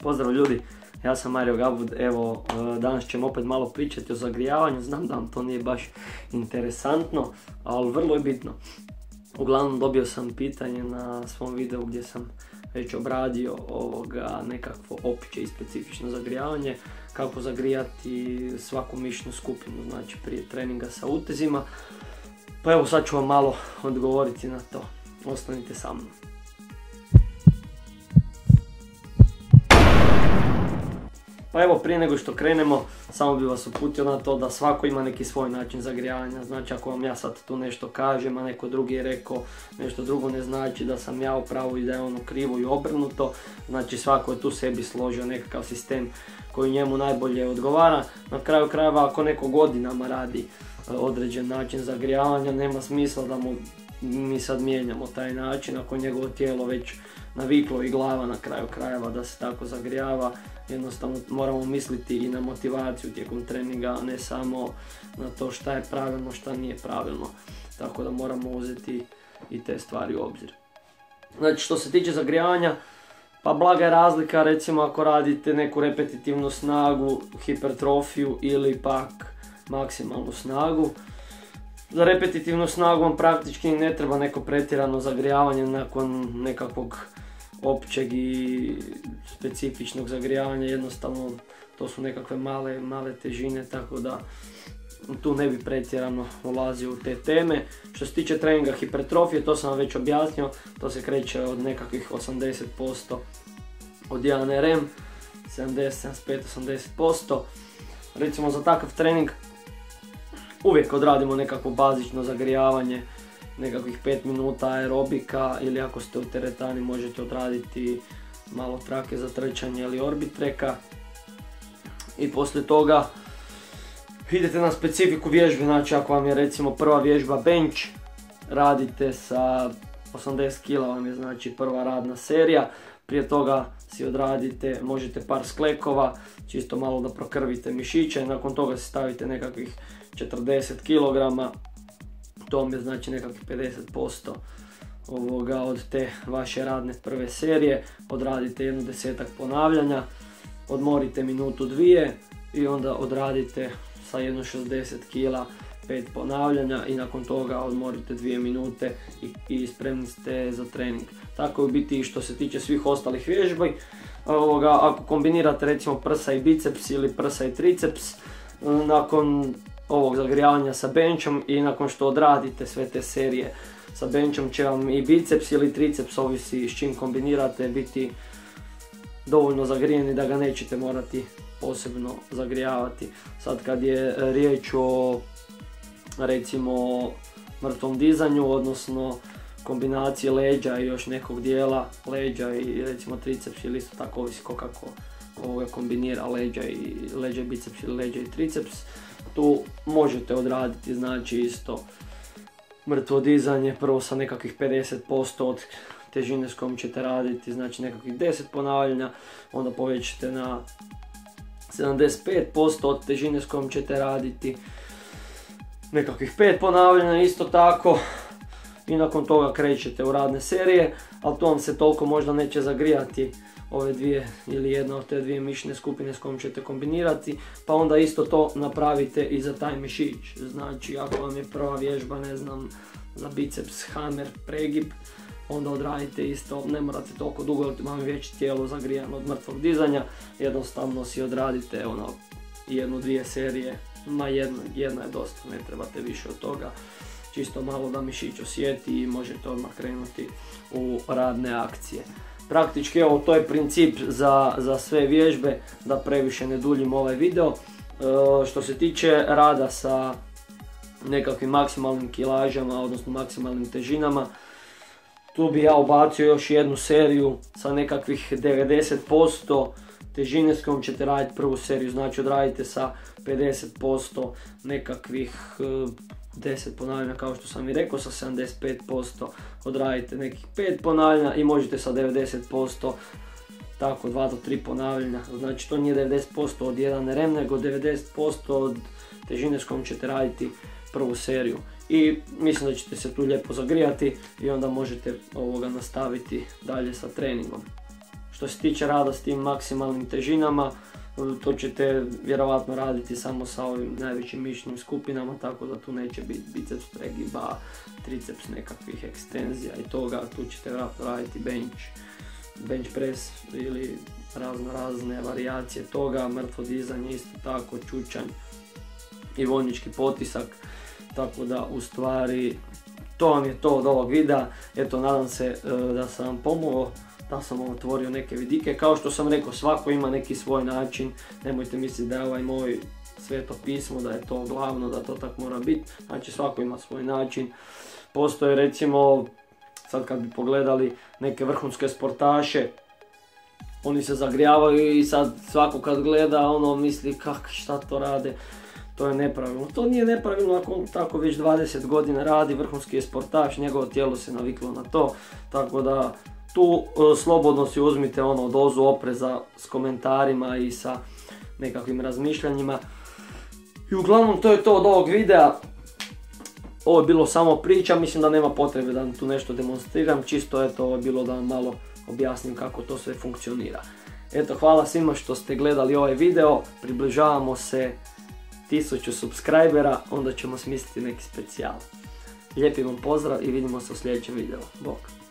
Pozdrav ljudi, ja sam Mario Gabud, evo danas ćemo opet malo pričati o zagrijavanju, znam da vam to nije baš interesantno, ali vrlo je bitno. Uglavnom dobio sam pitanje na svom videu gdje sam već obradio nekakvo opće i specifično zagrijavanje, kako zagrijati svaku mišićnu skupinu, znači prije treninga sa utezima. Pa evo sad ću vam malo odgovoriti na to, ostanite sa mnom. Pa evo, prije nego što krenemo, samo bih vas uputio na to da svako ima neki svoj način zagrijavanja. Znači ako vam ja sad tu nešto kažem, a neko drugi je rekao nešto drugo, ne znači da sam ja u pravu i da je ono krivo i obrnuto. Znači svako je tu sebi složio nekakav sistem koji njemu najbolje odgovara. Na kraju krajeva, ako neko godinama radi određen način zagrijavanja, nema smisla da mi sad mijenjamo taj način ako njegovo tijelo već naviklo i glava na kraju krajeva da se tako zagrijava. Jednostavno moramo misliti i na motivaciju tijekom treninga, a ne samo na to šta je pravilno, šta nije pravilno. Tako da moramo uzeti i te stvari u obzir. Znači što se tiče zagrijavanja, pa blaga je razlika recimo ako radite neku repetitivnu snagu, hipertrofiju ili pak maksimalnu snagu. Za repetitivnu snagu vam praktički ne treba neko pretjerano zagrijavanje nakon nekakvog općeg i specifičnog zagrijavanja, jednostavno to su nekakve male težine, tako da tu ne bi pretjerano ulazio u te teme. Što se tiče treninga hipertrofije, to sam vam već objasnio, to se kreće od nekakvih 80% od 1 RM, 70, 75, 80%. Recimo za takav trening uvijek odradimo nekakvo bazično zagrijavanje, nekakvih 5 minuta aerobika, ili ako ste u teretani možete odraditi malo trake za trčanje ili orbitreka. I poslije toga idete na specifiku vježbe, znači ako vam je recimo prva vježba bench, radite sa 80 kg vam je znači prva radna serija. Prije toga si odradite, možete par sklekova, čisto malo da prokrvite mišiće, nakon toga si stavite nekakvih 40 kg, to vam je znači nekakvih 50% od te vaše radne prve serije, odradite jedno 10-ak ponavljanja, odmorite minutu 2 i onda odradite sa jedno 60 kg 5 ponavljanja i nakon toga odmorite 2 minute i spremni ste za trening. Tako je u biti i što se tiče svih ostalih vježbi. Ako kombinirate recimo prsa i biceps ili prsa i triceps, nakon ovog zagrijavanja sa benchom i nakon što odradite sve te serije sa benchom će vam i biceps ili triceps, ovisi s čim kombinirate, biti dovoljno zagrijeni da ga nećete morati posebno zagrijavati. Sad kad je riječ o recimo mrtvom dizanju, odnosno kombinaciji leđa i još nekog dijela leđa i recimo triceps, ili isto tako ovisi kako kombinira leđa i biceps ili leđa i triceps. Tu možete odraditi znači isto mrtvo dizanje, prvo sa nekakvih 50% od težine s kojom ćete raditi, znači nekakvih 10 ponavljanja, onda povećate na 75% od težine s kojom ćete raditi nekakvih 5 ponavljanja isto tako. I nakon toga krećete u radne serije, ali to vam se toliko možda neće zagrijati ove dvije ili jedna od te dvije mišićne skupine s kojom ćete kombinirati, pa onda isto to napravite i za taj mišić. Znači ako vam je prva vježba, ne znam, za biceps, hammer, pregib, onda odradite isto, ne morate toliko dugo jer vam je već tijelo zagrijano od mrtvog dizanja, jednostavno si odradite jednu, dvije serije, jedna je dosta, ne trebate više od toga. Čisto malo da mišić osjeti i možete odmah krenuti u radne akcije. Praktički evo, to je princip za sve vježbe, da previše ne duljim ovaj video. Što se tiče rada sa nekakvim maksimalnim kilažama, odnosno maksimalnim težinama, tu bi ja ubacio još jednu seriju sa nekakvih 90% težine s kojom ćete raditi prvu seriju, znači odradite sa 50% nekakvih 10 ponavljanja kao što sam i rekao, sa 75% odradite nekih 5 ponavljanja i možete sa 90% tako 2 do 3 ponavljanja, znači to nije 90% od 1 RM nego 90% od težine s kojom ćete raditi prvu seriju. I mislim da ćete se tu lijepo zagrijati i onda možete nastaviti dalje sa treningom. Što se tiče rada s tim maksimalnim težinama, to ćete vjerovatno raditi samo sa ovim najvećim mišićnim skupinama, tako da tu neće biti biceps pregiba, triceps nekakvih ekstenzija i toga. Tu ćete vjerojatno raditi bench press ili razne varijacije toga, mrtvo dizanje isto tako, čučanj i vojnički potisak. Tako da u stvari to vam je to od ovog videa. Eto, nadam se da sam vam pomogao, da sam vam otvorio neke vidike. Kao što sam rekao, svako ima neki svoj način, nemojte misliti da je ovaj moj sveto pismo, da je to glavno, da to tako mora biti. Znači svako ima svoj način. Postoje recimo, sad kad bi pogledali neke vrhunske sportaše, oni se zagrijavaju i sad svako kad gleda ono misli šta to rade. To je nepravilno. To nije nepravilno ako on tako već 20 godina radi, vrhunski je sportaš, njegovo tijelo se naviklo na to. Tako da tu slobodno si uzmite dozu opreza s komentarima i sa nekakvim razmišljanjima. I uglavnom to je to od ovog videa. Ovo je bilo samo priča, mislim da nema potrebe da vam tu nešto demonstriram, čisto ovo je bilo da vam malo objasnim kako to sve funkcionira. Eto, hvala svima što ste gledali ovaj video, približavamo se 1000 subscribera, onda ćemo smisliti neki specijal. Lijepi vam pozdrav i vidimo se u sljedećem videu. Bok!